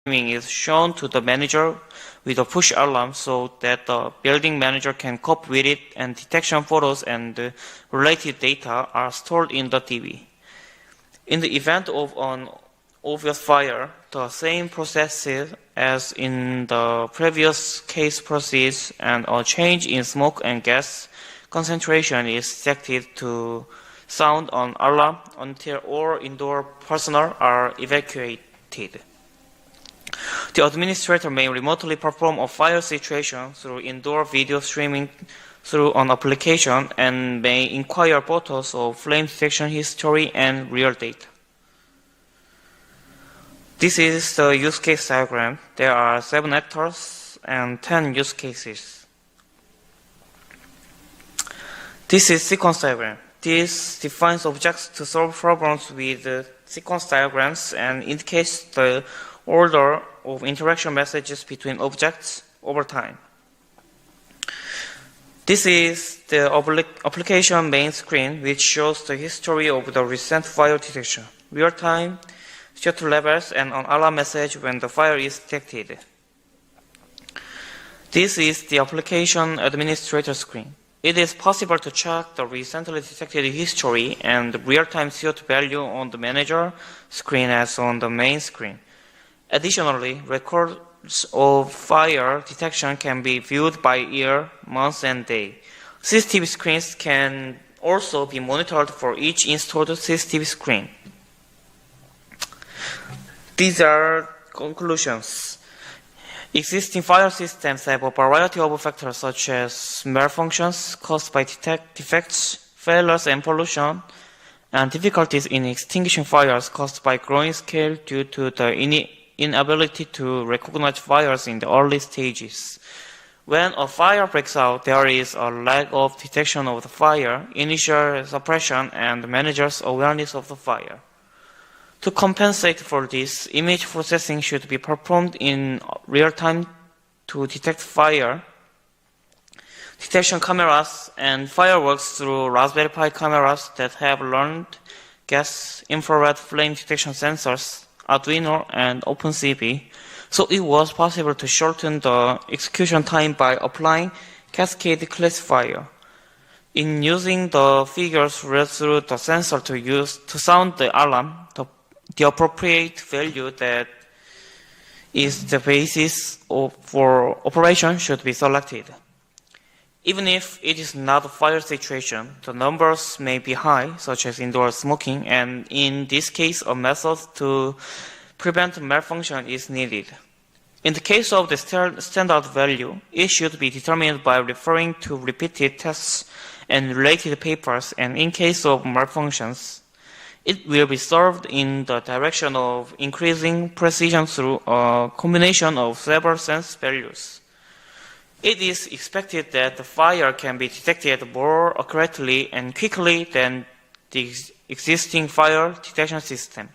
is shown to the manager with a push alarm so that the building manager can cope with it, and detection photos and related data are stored in the TV. In the event of an obvious fire, the same processes as in the previous case proceeds, and a change in smoke and gas concentration is detected to sound an alarm until all indoor personnel are evacuated. The administrator may remotely perform a fire situation through indoor video streaming through an application and may inquire photos of flame detection history and real data. This is the use case diagram. There are 7 actors and 10 use cases. This is sequence diagram. This defines objects to solve problems with sequence diagrams and indicates the order of interaction messages between objects over time. This is the application main screen, which shows the history of the recent fire detection, real-time CO2 levels, and an alarm message when the fire is detected. This is the application administrator screen. It is possible to check the recently detected history and real-time CO2 value on the manager screen as on the main screen. Additionally, records of fire detection can be viewed by year, month, and day. CCTV screens can also be monitored for each installed CCTV screen. These are conclusions. Existing fire systems have a variety of factors such as malfunctions caused by defects, failures, and pollution, and difficulties in extinguishing fires caused by growing scale due to the inability to recognize fires in the early stages. When a fire breaks out, there is a lack of detection of the fire, initial suppression, and manager's awareness of the fire. To compensate for this, image processing should be performed in real time to detect fire. Detection cameras and fireworks through Raspberry Pi cameras that have learned gas infrared flame detection sensors, Arduino, and OpenCV, so it was possible to shorten the execution time by applying cascade classifier. In using the figures read through the sensor to sound the alarm, the appropriate value that is the basis for operation should be selected. Even if it is not a fire situation, the numbers may be high, such as indoor smoking, and in this case, a method to prevent malfunction is needed. In the case of the standard value, it should be determined by referring to repeated tests and related papers, and in case of malfunctions, it will be solved in the direction of increasing precision through a combination of several sense values. It is expected that the fire can be detected more accurately and quickly than the existing fire detection system.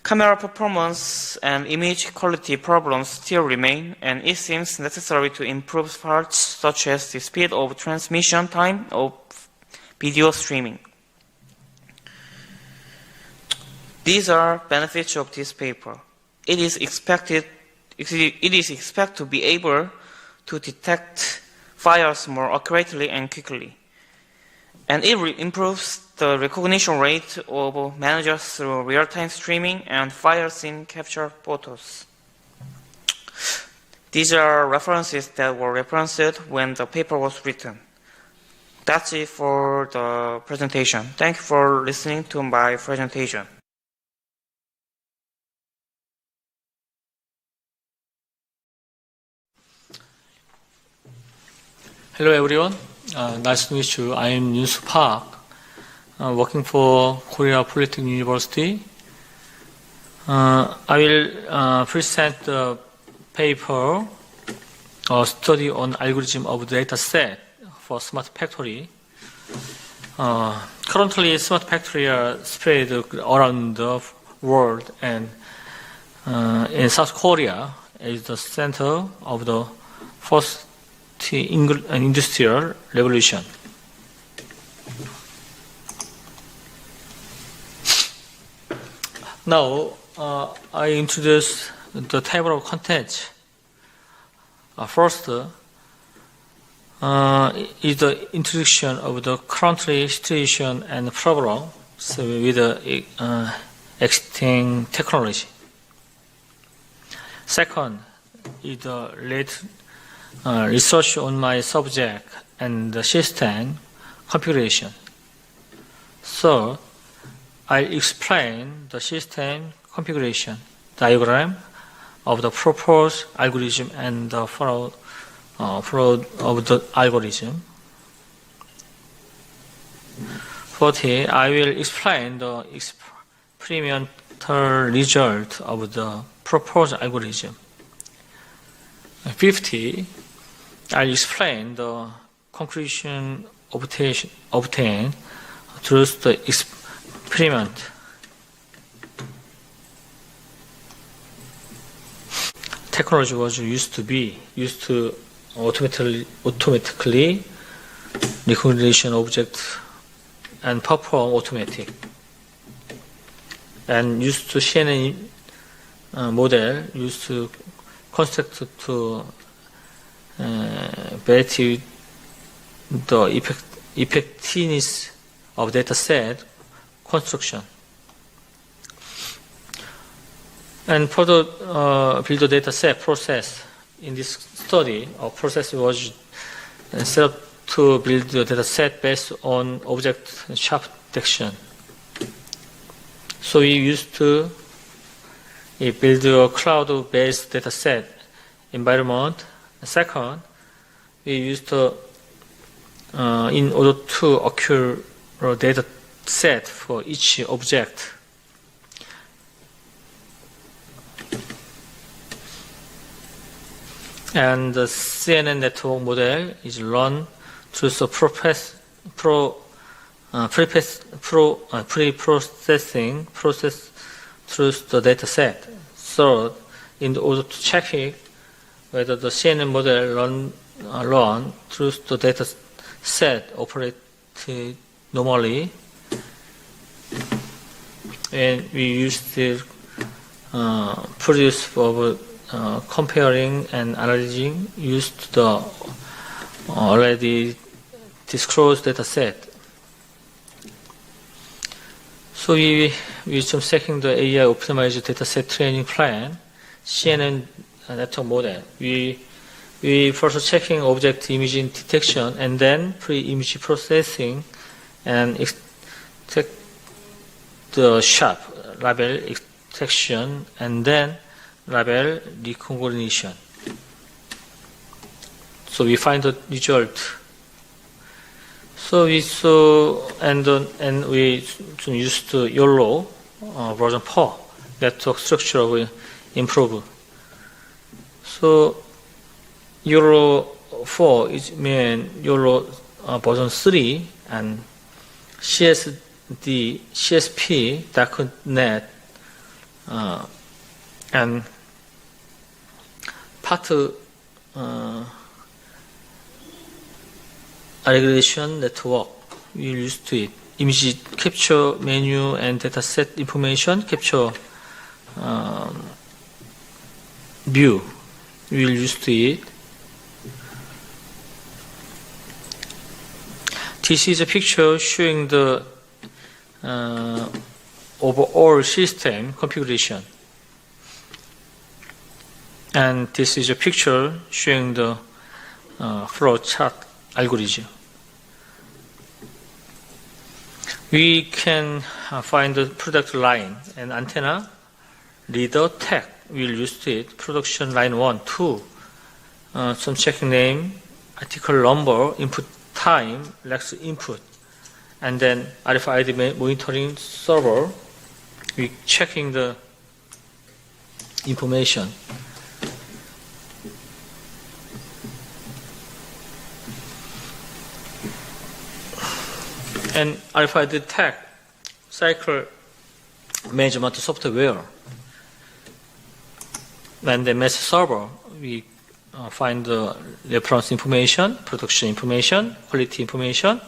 Camera performance and image quality problems still remain, and it seems necessary to improve parts such as the speed of transmission time of video streaming. These are benefits of this paper. It is expected to be able to detect fires more accurately and quickly. And it improves the recognition rate of managers through real-time streaming and fire scene capture photos. These are references that were referenced when the paper was written. That's it for the presentation. Thank you for listening to my presentation. Hello everyone, nice to meet you. I am Yunsu Park, working for Korea Polytechnic University. I will present the paper, a study on algorithm of data set for smart factory. Currently, smart factory are spread around the world, and in South Korea is the center of the first industrial revolution. Now, I introduce the table of contents. First is the introduction of the currently situation and problems with the existing technology. Second is the late research on my subject and the system configuration. Third, I explain the system configuration diagram of the proposed algorithm and the flow of the algorithm. Fourth, I will explain the experimental result of the proposed algorithm. Fifth, I'll explain the conclusion obtained through the experiment. Technology was used to automatically recognition objects and perform automatic, and used to CNN model used to construct to verify the effectiveness of data set construction. And further build the data set process. In this study, our process was set up to build the data set based on object sharp detection. So we used to build a cloud-based data set environment. Second, we used to, in order to acquire a data set for each object. And the CNN network model is run through the pre-processing process through the data set. Third, in order to check it, whether the CNN model run through the data set operated normally, and we use the produce for comparing and analyzing used the already disclosed data set. So we some checking the AI optimized data set training plan, CNN network model. We first checking object image detection and then pre-image processing and extract the sharp label extraction and then label recognition. So we find the result. So we used to YOLO version 4 network structure will improve. So YOLO 4 is mean YOLO version 3 and CSP darknet and part aggregation network we used to it. Image capture menu and dataset information capture view we will use to it. This is a picture showing the overall system configuration. And this is a picture showing the flow chart algorithm. We can find the product line and antenna, reader, tag. We'll use it. Production line 1, 2. Some checking name, article number, input time, Lex input. And then RFID monitoring server. We checking the information. And RFID tag, cycle management software. And the message server, we find the reference information, production information, quality information,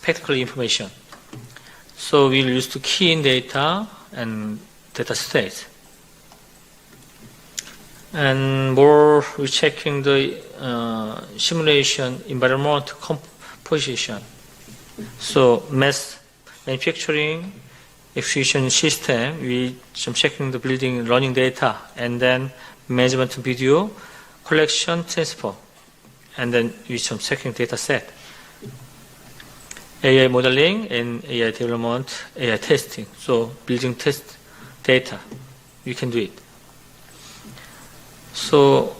technical information. So we'll use to key in data and data state. And more, we're checking the simulation environment composition. So mass manufacturing execution system, we some checking the building running data, and then management video collection transfer, and then we some checking data set. AI modeling and AI development, AI testing. So building test data, you can do it. So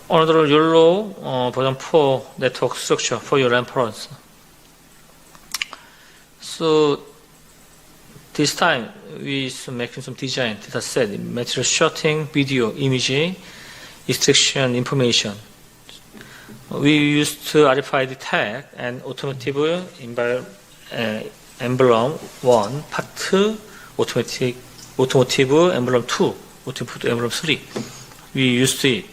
another YOLO version 4 network structure for your reference. So this time we making some design data set, material sorting, video, imaging, extraction information. We used RFID tag and automotive emblem 1, part 2, automotive emblem 2, automotive emblem 3. We used it.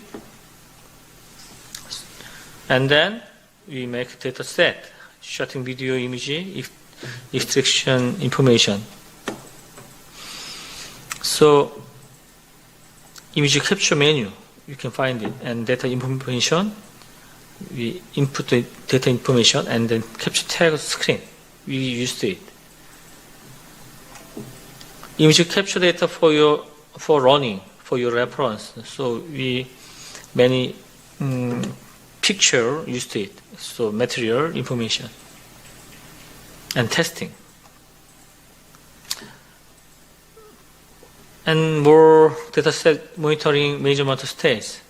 And then we make data set, shooting video, imaging, extraction information. So image capture menu, you can find it, and data information. We input the data information and then capture tag screen. We used it. Image capture data for running, for your reference. So we many picture used it. So material information and testing. And more data set monitoring measurement states.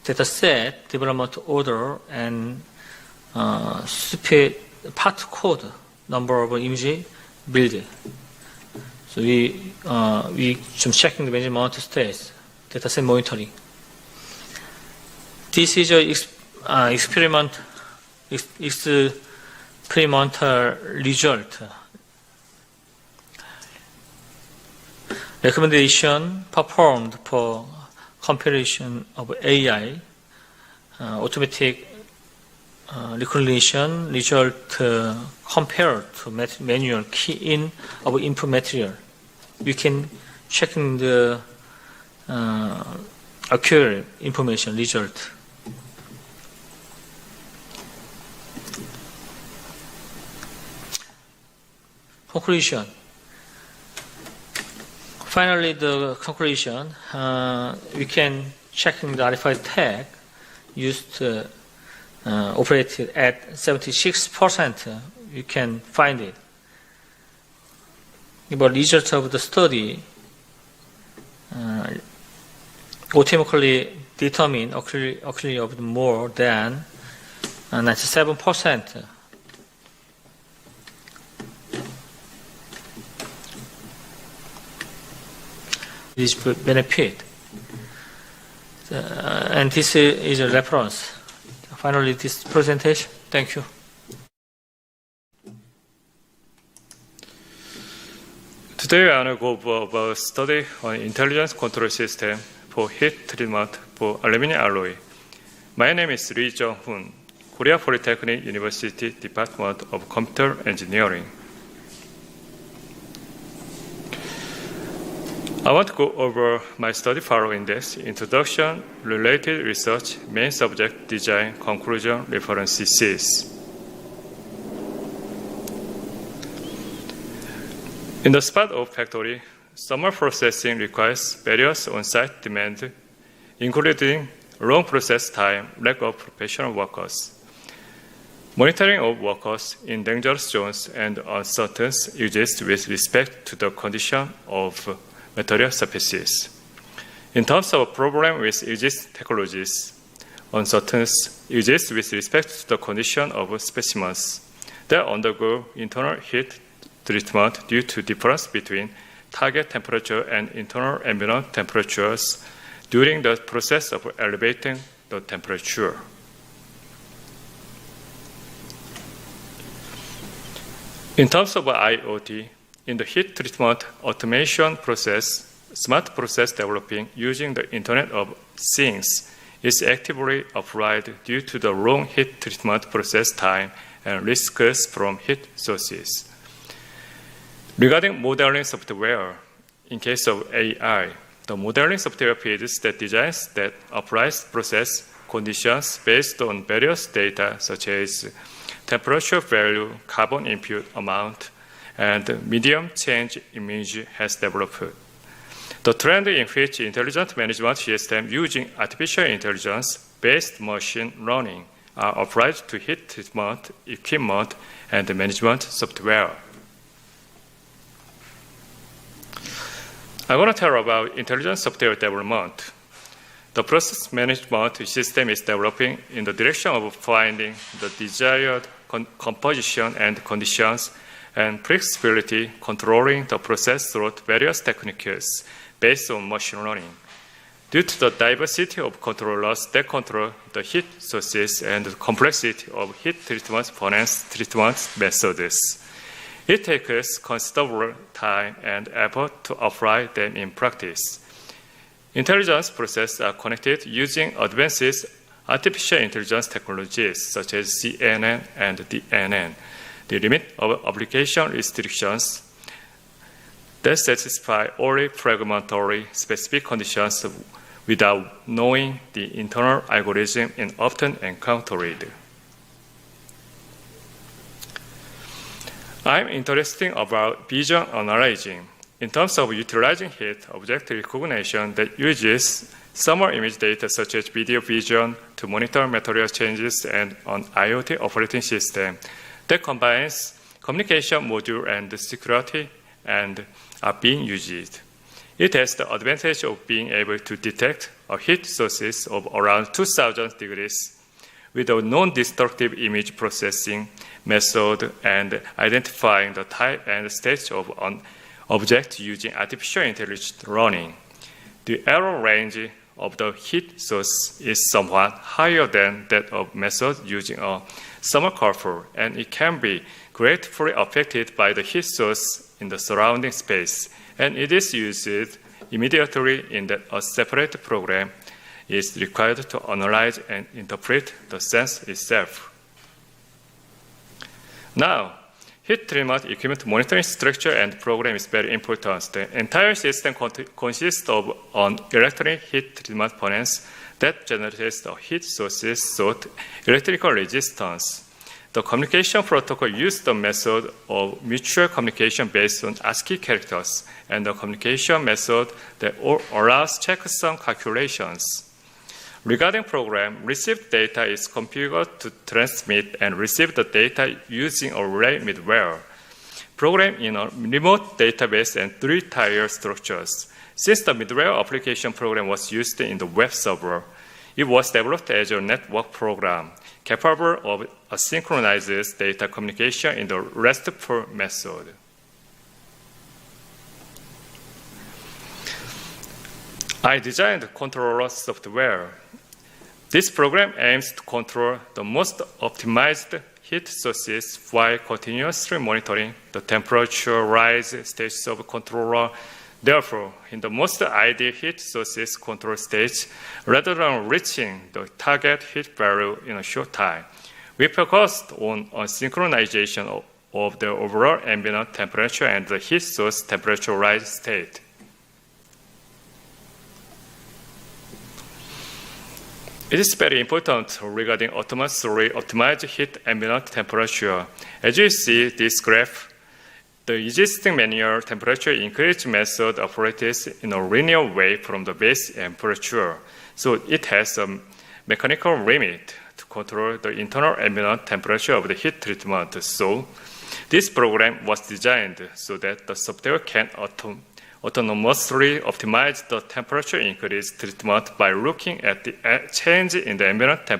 Data set development order and part code number of image build. So we some checking the measurement states, data set monitoring. This is a experimental result. Recommendation performed for comparison of AI, automatic recognition result compared to manual key-in of input material. We can check the accurate information result. Conclusion. Finally, the conclusion, we can check the RFID tag used operated at 76%. You can find it. The result of the study automatically determine occurring of more than 97%. This benefit, and this is a reference. Finally, this presentation. Thank you. Today, I will go over a study on intelligence control system for heat treatment for aluminum alloy. My name is Lee Jung-hoon, Korea Polytechnic University Department of Computer Engineering. I want to go over my study following this: introduction, related research, main subject, design, conclusion, references. In the spot-off factory, thermal processing requires various on-site demands, including long process time, lack of professional workers, monitoring of workers in dangerous zones, and uncertainties exist with respect to the condition of material surfaces. In terms of problem with existing technologies, uncertainties exist with respect to the condition of specimens that undergo internal heat treatment due to difference between target temperature and internal ambient temperatures during the process of elevating the temperature. In terms of IoT, in the heat treatment automation process, smart process developing using the Internet of Things is actively applied due to the long heat treatment process time and risks from heat sources. Regarding modeling software, in case of AI, The modeling software feeds that designs that applies process conditions based on various data such as temperature value, carbon input amount, and medium change image has developed. The trend in which intelligent management systems using artificial intelligence-based machine learning are applied to heat treatment, equipment, and management software. I want to tell about intelligent software development. The process management system is developing in the direction of finding the desired composition and conditions and flexibility controlling the process through various techniques based on machine learning. Due to the diversity of controllers that control the heat sources and the complexity of heat treatment furnace treatment methods, it takes considerable time and effort to apply them in practice. Intelligence processes are connected using advanced artificial intelligence technologies such as CNN and DNN. The limit of application restrictions that satisfy only fragmentary specific conditions without knowing the internal algorithm is often encountered. I'm interested about vision analyzing in terms of utilizing heat object recognition that uses thermal image data such as video vision to monitor material changes and an IoT operating system that combines communication module and security and are being used. It has the advantage of being able to detect a heat sources of around 2000 degrees with a non-destructive image processing method and identifying the type and state of an object using artificial intelligence learning. The error range of the heat source is somewhat higher than that of method using a thermocouple, and it can be greatly affected by the heat source in the surrounding space, and it is used immediately in that a separate program is required to analyze and interpret the sense itself. Now, heat treatment equipment monitoring structure and program is very important. The entire system consists of an electronic heat treatment furnace that generates the heat sources through electrical resistance. The communication protocol uses the method of mutual communication based on ASCII characters and the communication method that allows checksum calculations. Regarding program, received data is configured to transmit and receive the data using a relay middleware. Program in a remote database and 3-tier structures. Since the middleware application program was used in the web server, it was developed as a network program capable of asynchronized data communication in the RESTful method. I designed controller software. This program aims to control the most optimized heat sources while continuously monitoring the temperature rise stages of controller. Therefore, in the most ideal heat sources control stage, rather than reaching the target heat value in a short time, we focused on a synchronization of the overall ambient temperature and the heat source temperature rise state. It is very important regarding autonomously optimized heat ambient temperature. As you see this graph, the existing manual temperature increase method operates in a linear way from the base temperature. So it has a mechanical limit to control the internal ambient temperature of the heat treatment. So this program was designed so that the software can autonomously optimize the temperature increase treatment by looking at the change in the ambient temperature